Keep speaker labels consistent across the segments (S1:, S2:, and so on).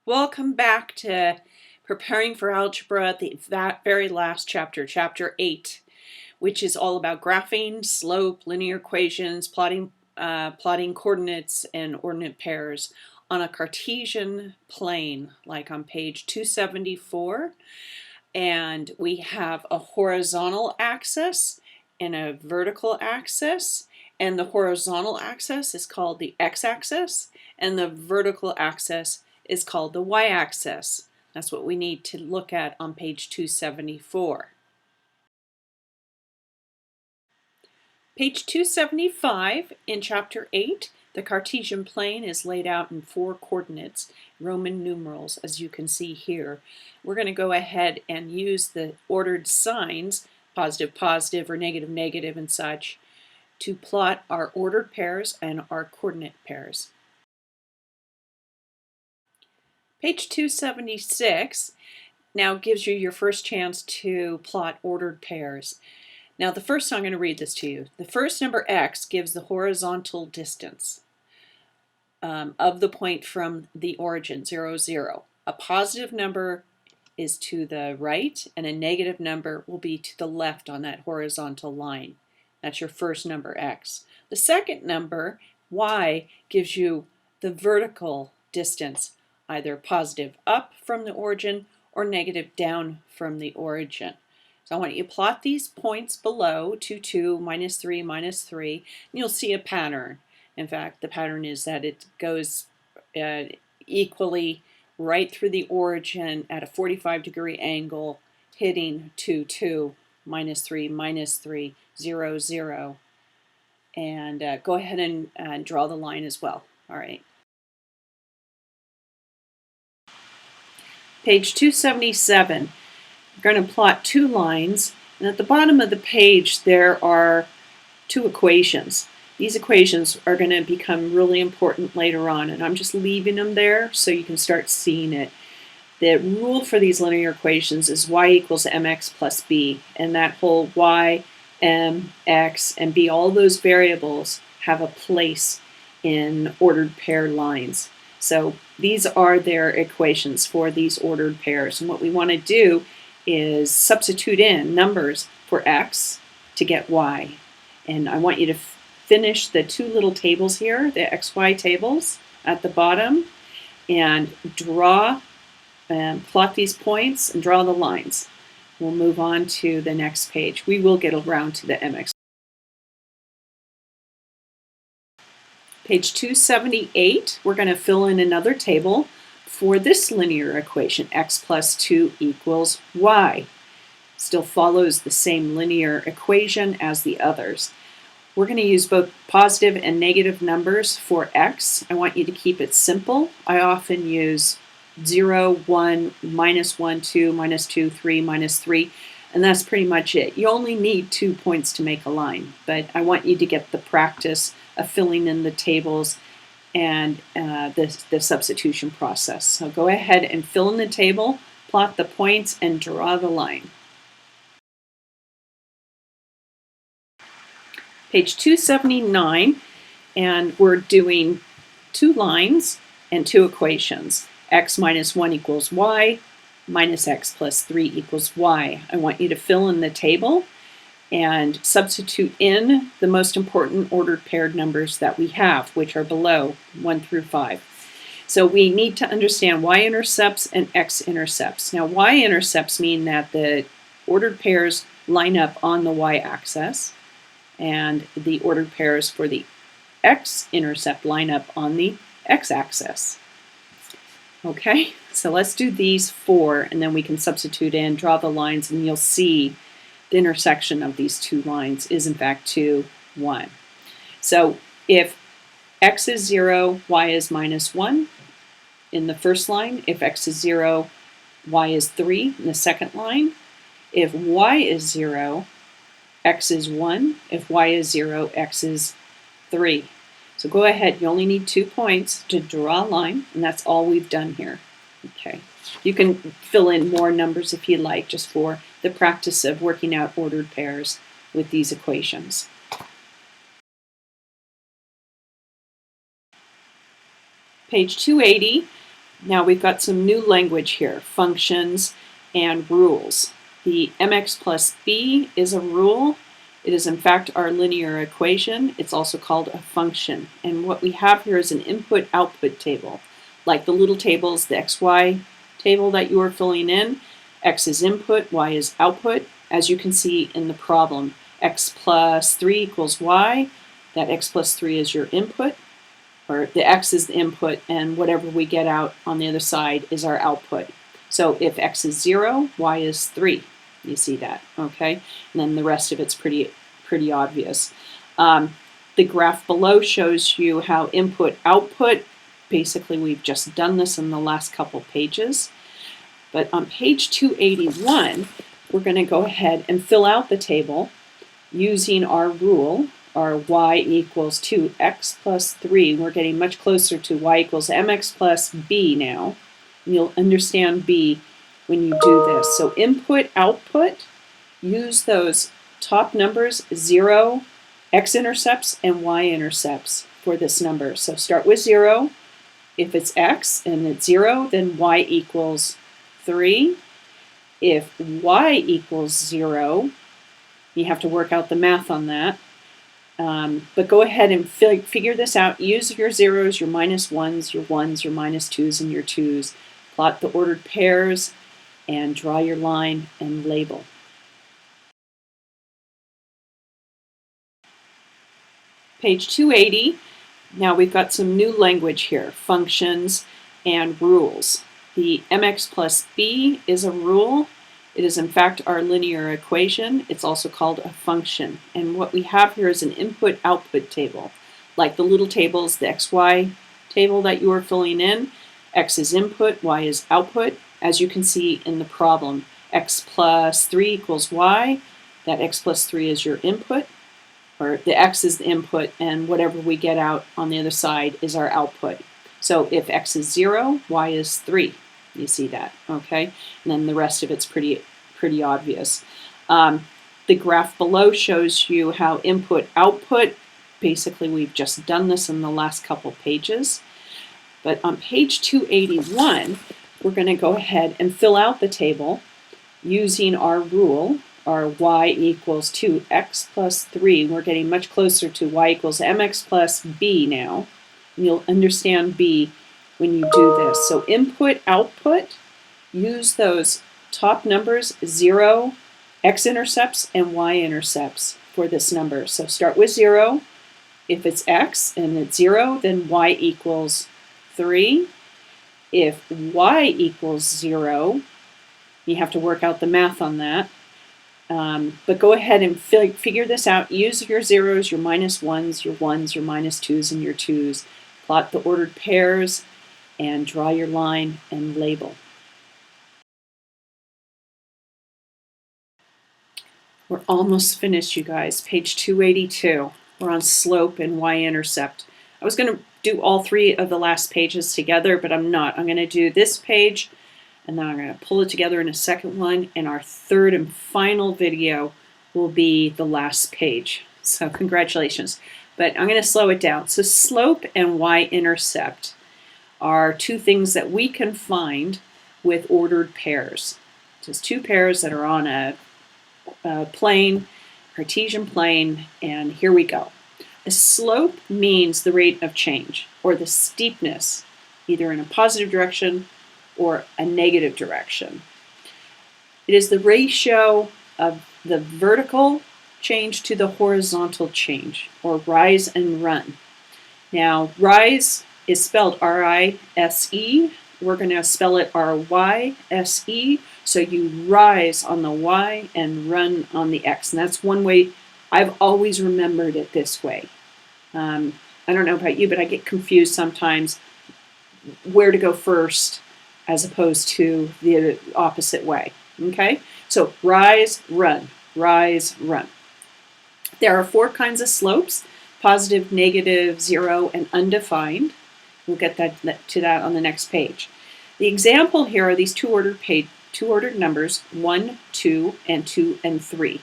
S1: Welcome back to Preparing for Algebra, that very last chapter, Chapter 8, which is all about graphing, slope, linear equations, plotting coordinates and ordinate pairs on a Cartesian plane, like on page 274. And we have a horizontal axis and a vertical axis. And the horizontal axis is called the x-axis, and the vertical axis is called the y-axis. That's what we need to look at on page 274. Page 275 in Chapter 8, the Cartesian plane is laid out in 4 coordinates, Roman numerals, as you can see here. We're going to go ahead and use the ordered signs, positive, positive, or negative, negative, and such, to plot our ordered pairs and our coordinate pairs. Page 276 now gives you your first chance to plot ordered pairs. Now I'm going to read this to you. The first number x gives the horizontal distance of the point from the origin, 0, 0. A positive number is to the right, and a negative number will be to the left on that horizontal line. That's your first number, x. The second number, y, gives you the vertical distance, either positive up from the origin or negative down from the origin. So I want you to plot these points below, 2, 2, minus 3, minus 3, and you'll see a pattern. In fact, the pattern is that it goes equally right through the origin at a 45-degree angle, hitting 2, 2, minus 3, minus 3, 0, 0. And go ahead and draw the line as well. All right. Page 277. We're going to plot 2 lines, and at the bottom of the page there are 2 equations. These equations are going to become really important later on, and I'm just leaving them there so you can start seeing it. The rule for these linear equations is y equals mx plus b, and that whole y, m, x, and b, all those variables have a place in ordered pair lines. So these are their equations for these ordered pairs, and what we want to do is substitute in numbers for x to get y. And I want you to finish the 2 little tables here, the xy tables at the bottom, and draw and plot these points and draw the lines. We'll move on to the next page. We will get around to the mx. Page 278, we're going to fill in another table for this linear equation, x plus 2 equals y. Still follows the same linear equation as the others. We're going to use both positive and negative numbers for x. I want you to keep it simple. I often use 0, 1, minus 1, 2, minus 2, 3, minus 3, and that's pretty much it. You only need 2 points to make a line, but I want you to get the practice of filling in the tables and the substitution process. So go ahead and fill in the table, plot the points, and draw the line. Page 279, and we're doing 2 lines and 2 equations. X minus 1 equals y, minus x plus 3 equals y. I want you to fill in the table and substitute in the most important ordered paired numbers that we have, which are below 1 through 5. So we need to understand y-intercepts and x-intercepts. Now y-intercepts mean that the ordered pairs line up on the y-axis, and the ordered pairs for the x-intercept line up on the x-axis. Okay, so let's do these 4, and then we can substitute in, draw the lines, and you'll see the intersection of these 2 lines is in fact 2, 1. So if x is 0, y is minus 1 in the first line. If x is 0, y is 3 in the second line. If y is 0, x is 1. If y is 0, x is 3. So go ahead, you only need 2 points to draw a line, and that's all we've done here. Okay, you can fill in more numbers if you like, just for the practice of working out ordered pairs with these equations. Page 280, Now we've got some new language here, functions and rules. The mx plus b is a rule. It is in fact our linear equation. It's also called a function. And what we have here is an input-output table. Like the little tables, the xy table that you are filling in, x is input, y is output. As you can see in the problem, x plus 3 equals y. That x plus 3 is your input, or the x is the input, and whatever we get out on the other side is our output. So if x is 0, y is 3. You see that, okay? And then the rest of it's pretty obvious. The graph below shows you how input-output, basically we've just done this in the last couple pages. But on page 281, we're going to go ahead and fill out the table using our rule, our y equals 2x plus 3. We're getting much closer to y equals mx plus b now. And you'll understand b when you do this. So input, output, use those top numbers, 0, x-intercepts, and y-intercepts for this number. So start with 0. If it's x and it's 0, then y equals 3. If y equals 0, you have to work out the math on that. But go ahead and figure this out. Use your zeros, your minus ones, your minus twos, and your twos. Plot the ordered pairs and draw your line and label. Page 280. Now we've got some new language here, functions and rules. The mx plus b is a rule. It is in fact our linear equation. It's also called a function. And what we have here is an input-output table. Like the little tables, the xy table that you are filling in, x is input, y is output. As you can see in the problem, x plus 3 equals y. That x plus 3 is your input, or the x is the input, and whatever we get out on the other side is our output. So if x is 0, y is 3. You see that, okay? And then the rest of it's pretty obvious. The graph below shows you how input-output, basically we've just done this in the last couple pages. But on page 281, we're going to go ahead and fill out the table using our rule, our y equals 2x plus 3. We're getting much closer to y equals mx plus b now. And you'll understand b when you do this. So input, output, use those top numbers, 0, x-intercepts, and y-intercepts for this number. So start with 0. If it's x and it's 0, then y equals 3. If y equals 0, you have to work out the math on that. But go ahead and figure this out. Use your zeros, your minus ones, your minus twos, and your twos. Plot the ordered pairs and draw your line and label. We're almost finished, you guys. Page 282. We're on slope and y-intercept. I was going to do all 3 of the last pages together, but I'm not. I'm going to do this page, and then I'm going to pull it together in a second one, and our third and final video will be the last page. So congratulations. But I'm going to slow it down. So slope and y-intercept are 2 things that we can find with ordered pairs. Just 2 pairs that are on a plane, Cartesian plane, and here we go. A slope means the rate of change, or the steepness, either in a positive direction or a negative direction. It is the ratio of the vertical change to the horizontal change, or rise and run. Now, rise is spelled R-I-S-E. We're going to spell it R-Y-S-E. So you rise on the Y and run on the X. And that's one way I've always remembered it this way. I don't know about you, but I get confused sometimes where to go first as opposed to the opposite way. Okay? So rise, run. Rise, run. There are 4 kinds of slopes: positive, negative, 0, and undefined. We'll get to that on the next page. The example here are these two ordered numbers, 1, 2, and 2 and 3.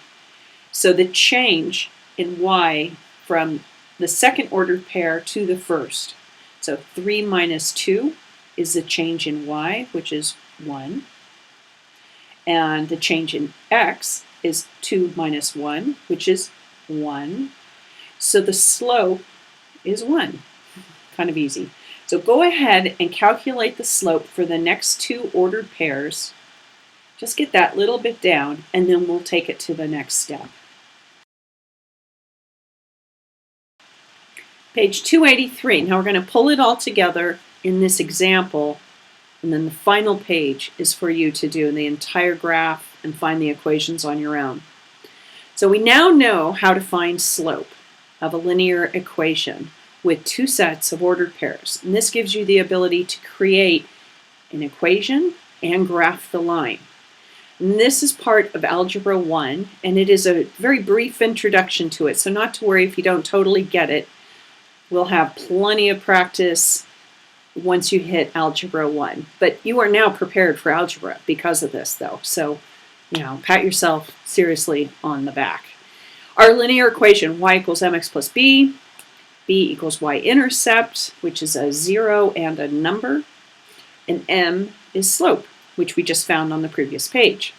S1: So the change in y from the second ordered pair to the first. So 3 minus 2 is the change in y, which is 1. And the change in x is 2 minus 1, which is 1. So the slope is 1. Kind of easy. So go ahead and calculate the slope for the next two ordered pairs. Just get that little bit down, and then we'll take it to the next step. Page 283. Now we're going to pull it all together in this example, and then the final page is for you to do the entire graph and find the equations on your own. So we now know how to find slope of a linear equation with two sets of ordered pairs. And this gives you the ability to create an equation and graph the line. And this is part of Algebra 1, and it is a very brief introduction to it, so not to worry if you don't totally get it. We'll have plenty of practice once you hit Algebra 1. But you are now prepared for algebra because of this, though. So, pat yourself seriously on the back. Our linear equation, y equals mx plus b equals y-intercept, which is a 0 and a number, and m is slope, which we just found on the previous page.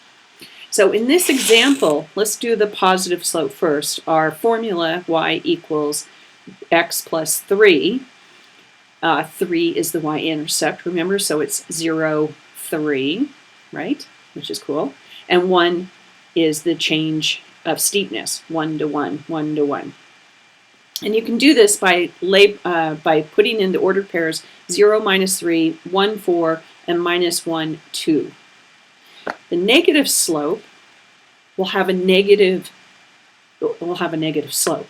S1: So in this example, let's do the positive slope first. Our formula, y equals x plus 3. 3 is the y-intercept, remember, so it's 0, 3, right, which is cool. And 1 is the change of steepness, 1 to 1, 1 to 1. And you can do this by putting in the ordered pairs 0, minus 3, 1, 4, and minus 1, 2. The negative slope will have a negative slope.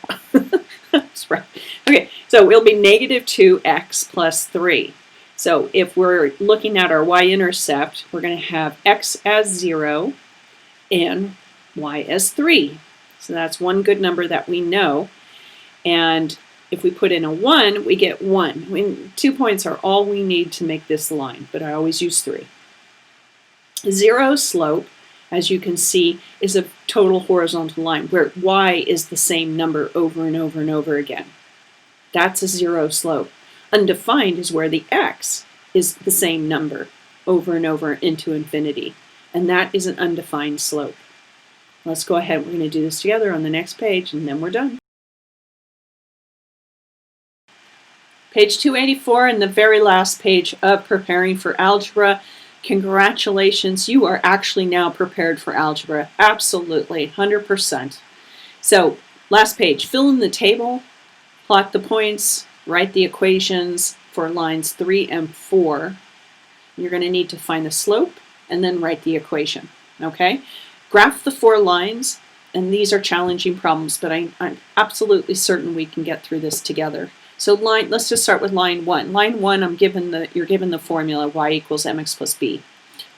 S1: That's right. Okay, so it'll be negative 2x plus 3. So if we're looking at our y-intercept, we're going to have x as 0 and y as 3. So that's one good number that we know. And if we put in a 1, we get 1. I mean, 2 points are all we need to make this line, but I always use 3. 0 slope, as you can see, is a total horizontal line where y is the same number over and over and over again. That's a 0 slope. Undefined is where the x is the same number over and over into infinity, and that is an undefined slope. Let's go ahead. We're going to do this together on the next page, and then we're done. Page 284 and the very last page of Preparing for Algebra. Congratulations, you are actually now prepared for algebra. Absolutely, 100%. So, last page, fill in the table, plot the points, write the equations for lines 3 and 4. You're going to need to find the slope and then write the equation, okay? Graph the 4 lines, and these are challenging problems, but I'm absolutely certain we can get through this together. So let's just start with line 1. Line 1, you're given the formula y equals mx plus b.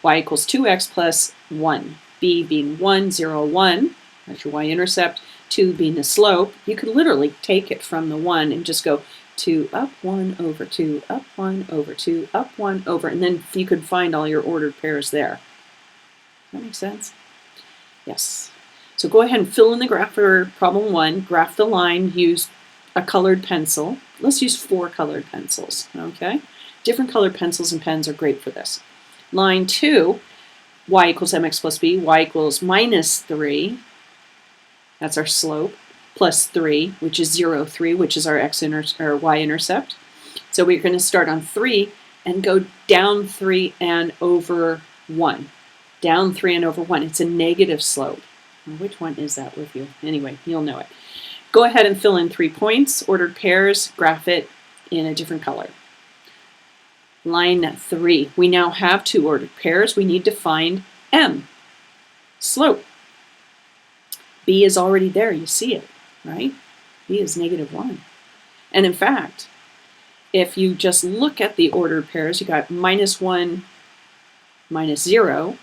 S1: Y equals 2x plus 1. B being 1, 0, 1. That's your y-intercept. 2 being the slope. You could literally take it from the 1 and just go 2 up 1 over 2 up 1 over 2 up 1 over, and then you could find all your ordered pairs there. Does that make sense? Yes. So go ahead and fill in the graph for problem 1. Graph the line. Use a colored pencil. Let's use 4 colored pencils, okay? Different colored pencils and pens are great for this. Line 2, y equals mx plus b, y equals minus 3, that's our slope, plus 3, which is 0, 3, which is our y-intercept. So we're going to start on 3 and go down 3 and over 1. Down 3 and over 1. It's a negative slope. Which one is that with you? Anyway, you'll know it. Go ahead and fill in 3 points, ordered pairs, graph it in a different color. Line 3, we now have 2 ordered pairs. We need to find m, slope. B is already there, you see it, right? B is negative 1. And in fact, if you just look at the ordered pairs, you got minus 1, minus 0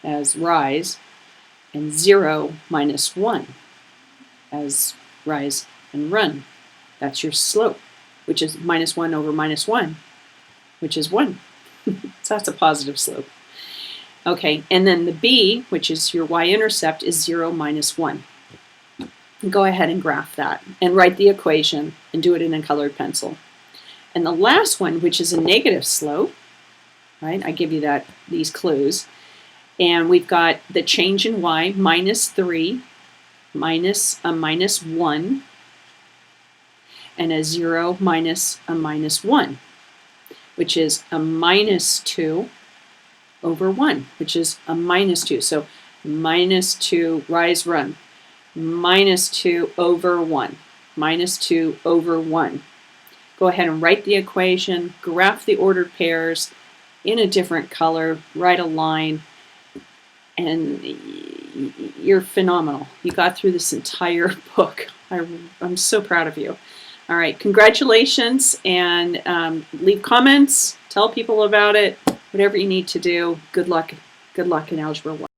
S1: as rise, and 0, minus 1 as rise and run. That's your slope, which is minus 1 over minus 1, which is 1. So that's a positive slope. Okay, and then the b, which is your y-intercept, is 0, minus 1. Go ahead and graph that and write the equation and do it in a colored pencil. And the last one, which is a negative slope, right? I give you these clues. And we've got the change in y, minus 3, minus a minus 1, and a 0 minus a minus 1, which is a minus 2 over 1, which is a minus 2. So minus 2, rise, run, minus 2 over 1, minus 2 over 1. Go ahead and write the equation, graph the ordered pairs in a different color, write a line, and you're phenomenal. You got through this entire book. I'm so proud of you. All right, congratulations, and leave comments, tell people about it, whatever you need to do. Good luck in Algebra 1.